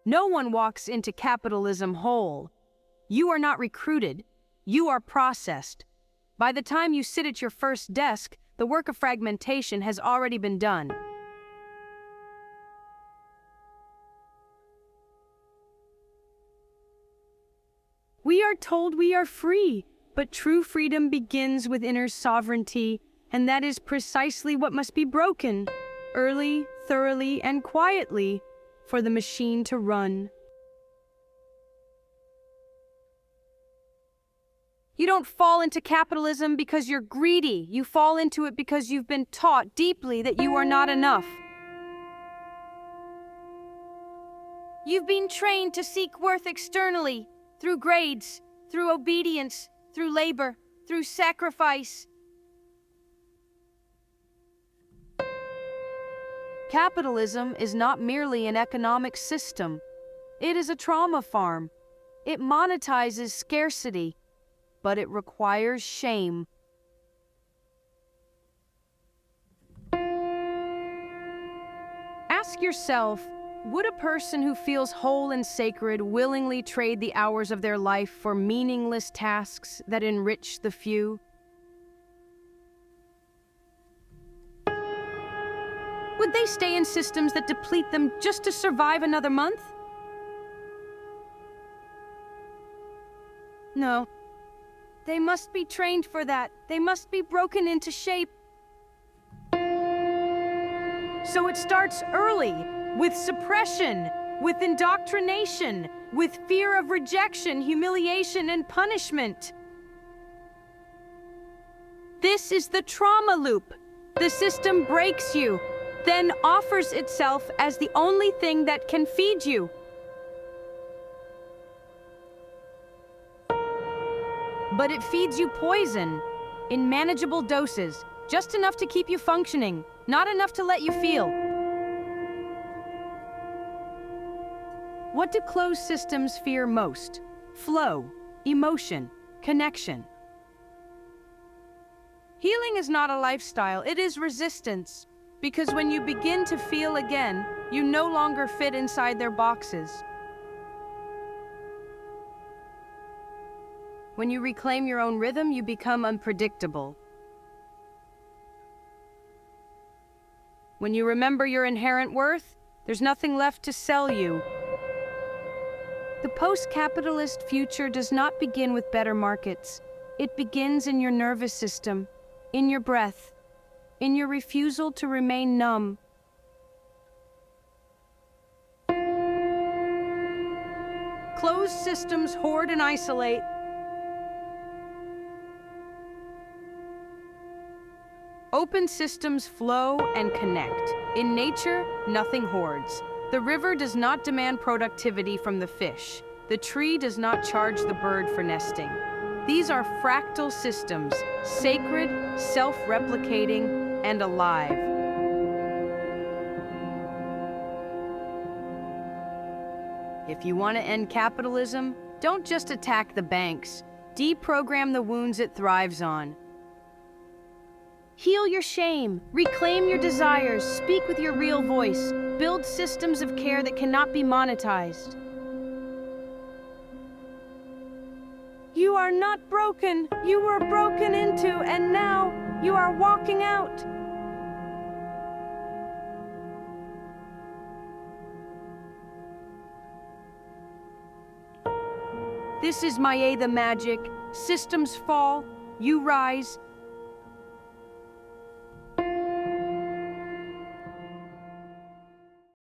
No one walks into capitalism whole. You are not recruited. You are processed. By the time you sit at your first desk, the work of fragmentation has already been done. We are told we are free, but true freedom begins with inner sovereignty, and that is precisely what must be broken, early, thoroughly, and quietly, for the machine to run. You don't fall into capitalism because you're greedy. You fall into it because you've been taught deeply that you are not enough. You've been trained to seek worth externally, through grades, through obedience, through labor, through sacrifice. Capitalism is not merely an economic system. It is a trauma farm. It monetizes scarcity, but it requires shame. Ask yourself, would a person who feels whole and sacred willingly trade the hours of their life for meaningless tasks that enrich the few? Would they stay in systems that deplete them just to survive another month? No. They must be trained for that. They must be broken into shape. So it starts early, with suppression, with indoctrination, with fear of rejection, humiliation, and punishment. This is the trauma loop. The system breaks you, then offers itself as the only thing that can feed you. But it feeds you poison, in manageable doses, just enough to keep you functioning, not enough to let you feel. What do closed systems fear most? Flow, emotion, connection. Healing is not a lifestyle, it is resistance. Because when you begin to feel again, you no longer fit inside their boxes. When you reclaim your own rhythm, you become unpredictable. When you remember your inherent worth, there's nothing left to sell you. The post-capitalist future does not begin with better markets. It begins in your nervous system, in your breath, in your refusal to remain numb. Closed systems hoard and isolate. Open systems flow and connect. In nature, nothing hoards. The river does not demand productivity from the fish. The tree does not charge the bird for nesting. These are fractal systems, sacred, self-replicating, and alive. If you want to end capitalism, don't just attack the banks. Deprogram the wounds it thrives on. Heal your shame, reclaim your desires, speak with your real voice, build systems of care that cannot be monetized. You are not broken. You were broken into, and now you are walking out. This is the Magick. Systems fall, you rise,